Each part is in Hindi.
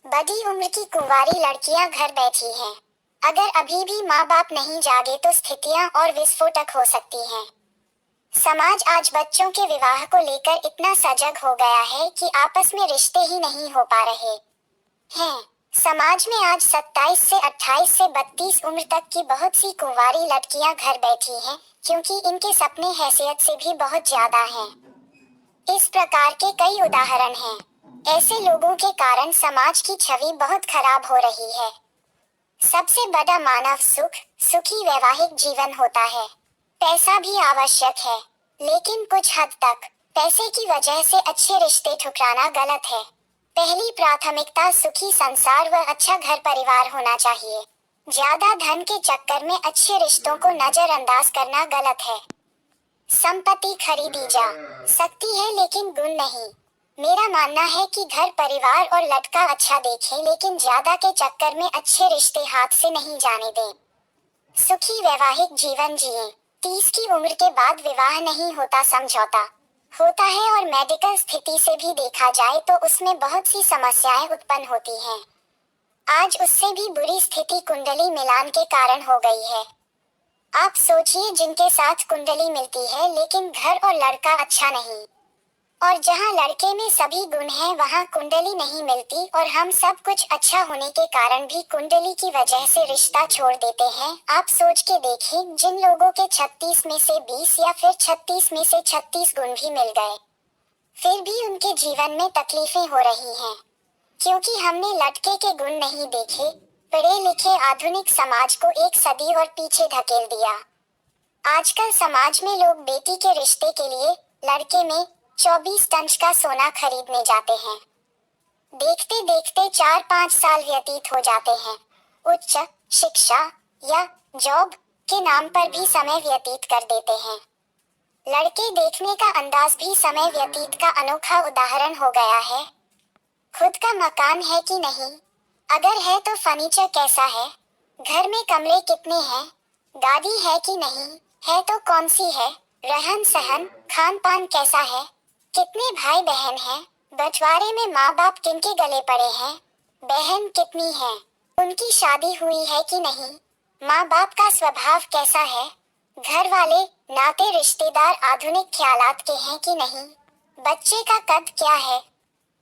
बड़ी उम्र की कुंवारी लड़कियां घर बैठी हैं। अगर अभी भी माँ बाप नहीं जागे तो स्थितियां और विस्फोटक हो सकती हैं। समाज आज बच्चों के विवाह को लेकर इतना सजग हो गया है कि आपस में रिश्ते ही नहीं हो पा रहे हैं। समाज में आज 27 से 28 से 32 उम्र तक की बहुत सी कुंवारी लड़कियां घर बैठी हैं, क्योंकि इनके सपने हैसियत से भी बहुत ज्यादा हैं। इस प्रकार के कई उदाहरण हैं। ऐसे लोगों के कारण समाज की छवि बहुत खराब हो रही है। सबसे बड़ा मानव सुख सुखी वैवाहिक जीवन होता है। पैसा भी आवश्यक है, लेकिन कुछ हद तक पैसे की वजह से अच्छे रिश्ते ठुकराना गलत है। पहली प्राथमिकता सुखी संसार व अच्छा घर परिवार होना चाहिए। ज्यादा धन के चक्कर में अच्छे रिश्तों को नजरअंदाज करना गलत है। संपत्ति खरीदी जा सकती है लेकिन गुण नहीं। मेरा मानना है कि घर परिवार और लड़का अच्छा देखें, लेकिन ज्यादा के चक्कर में अच्छे रिश्ते हाथ से नहीं जाने दें। सुखी वैवाहिक जीवन जिए। 30 की उम्र के बाद विवाह नहीं होता, समझौता होता है, और मेडिकल स्थिति से भी देखा जाए तो उसमें बहुत सी समस्याएं उत्पन्न होती हैं। आज उससे भी बुरी स्थिति कुंडली मिलान के कारण हो गई है। आप सोचिए, जिनके साथ कुंडली मिलती है लेकिन घर और लड़का अच्छा नहीं, और जहां लड़के में सभी गुण हैं वहां कुंडली नहीं मिलती, और हम सब कुछ अच्छा होने के कारण भी कुंडली की वजह से रिश्ता छोड़ देते हैं। आप सोच के देखिए, जिन लोगों के 36 में से 20 या फिर 36 में से 36 गुण भी मिल गए, फिर भी उनके जीवन में तकलीफें हो रही हैं, क्योंकि हमने लड़के के गुण नहीं देखे। पढ़े लिखे आधुनिक समाज को एक सदी और पीछे धकेल दिया। आजकल समाज में लोग बेटी के रिश्ते के लिए लड़के में 24 टन का सोना खरीदने जाते हैं। देखते देखते 4-5 साल व्यतीत हो जाते हैं। उच्च शिक्षा या जॉब के नाम पर भी समय व्यतीत कर देते हैं। लड़के देखने का अंदाज भी समय व्यतीत का अनोखा उदाहरण हो गया है। खुद का मकान है कि नहीं, अगर है तो फर्नीचर कैसा है, घर में कमरे कितने हैं, गाड़ी है कि नहीं, है तो कौन सी है, रहन सहन खान पान कैसा है, कितने भाई बहन हैं, बंटवारे में माँ बाप किनके गले पड़े हैं, बहन कितनी है, उनकी शादी हुई है कि नहीं, माँ बाप का स्वभाव कैसा है, घर वाले नाते रिश्तेदार आधुनिक ख्यालात के हैं कि नहीं, बच्चे का कद क्या है,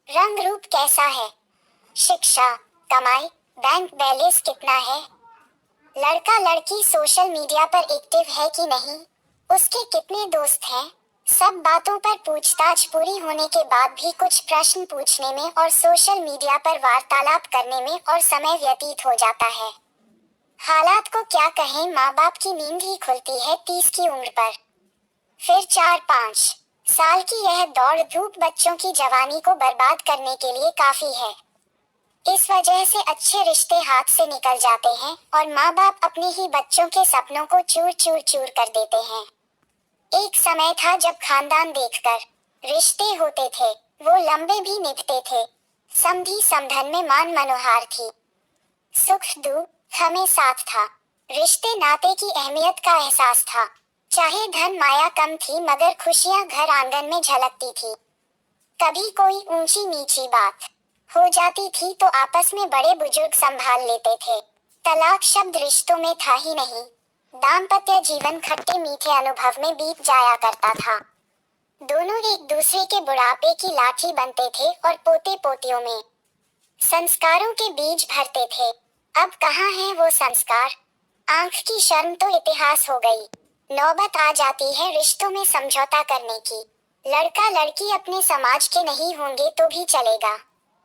रंग रूप कैसा है, शिक्षा कमाई बैंक बैलेंस कितना है, लड़का लड़की सोशल मीडिया पर एक्टिव है कि नहीं, उसके कितने दोस्त हैं। सब बातों पर पूछताछ पूरी होने के बाद भी कुछ प्रश्न पूछने में और सोशल मीडिया पर वार्तालाप करने में और समय व्यतीत हो जाता है। हालात को क्या कहें, माँ बाप की नींद ही खुलती है 30 की उम्र पर। फिर 4-5 साल की यह दौड़ धूप बच्चों की जवानी को बर्बाद करने के लिए काफी है। इस वजह से अच्छे रिश्ते हाथ से निकल जाते हैं और माँ बाप अपने ही बच्चों के सपनों को चूर चूर चूर कर देते हैं। एक समय था जब खानदान देखकर रिश्ते होते थे, वो लंबे भी निभते थे। समधी समधन में मान मनोहार थी, सुख दुख हमें साथ था, रिश्ते नाते की अहमियत का एहसास था। चाहे धन माया कम थी मगर खुशियां घर आंगन में झलकती थी। कभी कोई ऊंची नीची बात हो जाती थी तो आपस में बड़े बुजुर्ग संभाल लेते थे। तलाक शब्द रिश्तों में था ही नहीं। दाम्पत्य जीवन खट्टे मीठे अनुभव में बीत जाया करता था। दोनों एक दूसरे के बुढ़ापे की लाठी बनते थे और पोते पोतियों में संस्कारों के बीज भरते थे। अब कहाँ है वो संस्कार। आंख की शर्म तो इतिहास हो गई। नौबत आ जाती है रिश्तों में समझौता करने की। लड़का लड़की अपने समाज के नहीं होंगे तो भी चलेगा,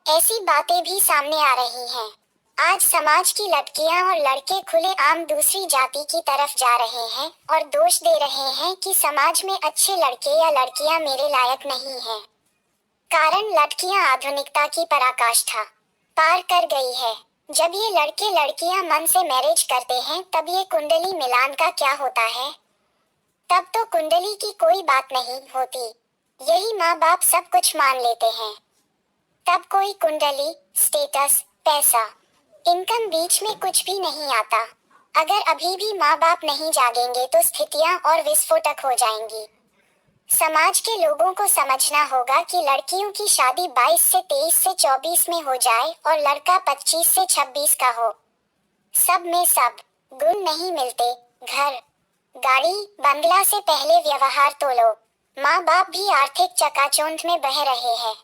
ऐसी बातें भी सामने आ रही हैं। आज समाज की लड़कियां और लड़के खुलेआम दूसरी जाति की तरफ जा रहे हैं और दोष दे रहे हैं कि समाज में अच्छे लड़के या लड़कियां मेरे लायक नहीं हैं। कारण लड़कियां आधुनिकता की पराकाष्ठा पार कर गई है। जब ये लड़के लड़कियां मन से मैरिज करते हैं तब ये कुंडली मिलान का क्या होता है। तब तो कुंडली की कोई बात नहीं होती, यही माँ बाप सब कुछ मान लेते हैं। तब कोई कुंडली स्टेटस पैसा इनकम बीच में कुछ भी नहीं आता। अगर अभी भी माँ बाप नहीं जागेंगे तो स्थितियां और विस्फोटक हो जाएंगी। समाज के लोगों को समझना होगा कि लड़कियों की शादी 22 से 23 से 24 में हो जाए और लड़का 25 से 26 का हो। सब में सब गुण नहीं मिलते। घर, गाड़ी, बंगला से पहले व्यवहार तो लो। माँ बाप भी आर्थिक चकाचौंध में बह रहे हैं।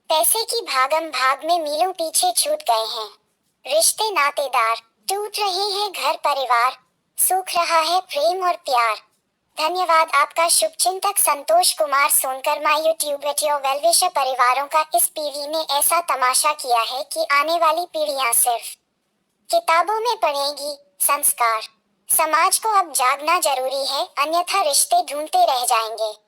पैसे की भागम भाग में मीलों पीछे छूट गए हैं। रिश्ते नातेदार टूट रहे हैं, घर परिवार सूख रहा है प्रेम और प्यार। धन्यवाद। आपका शुभचिंतक Santosh Kumar सोनकर्मा। YouTube video well-wisher परिवारों का इस पीढ़ी ने ऐसा तमाशा किया है कि आने वाली पीढ़ियां सिर्फ किताबों में पढ़ेगी। संस्कार, समाज को अब जागना जरूरी है, अन्यथा रिश्ते ढूंढते रह जाएंगे।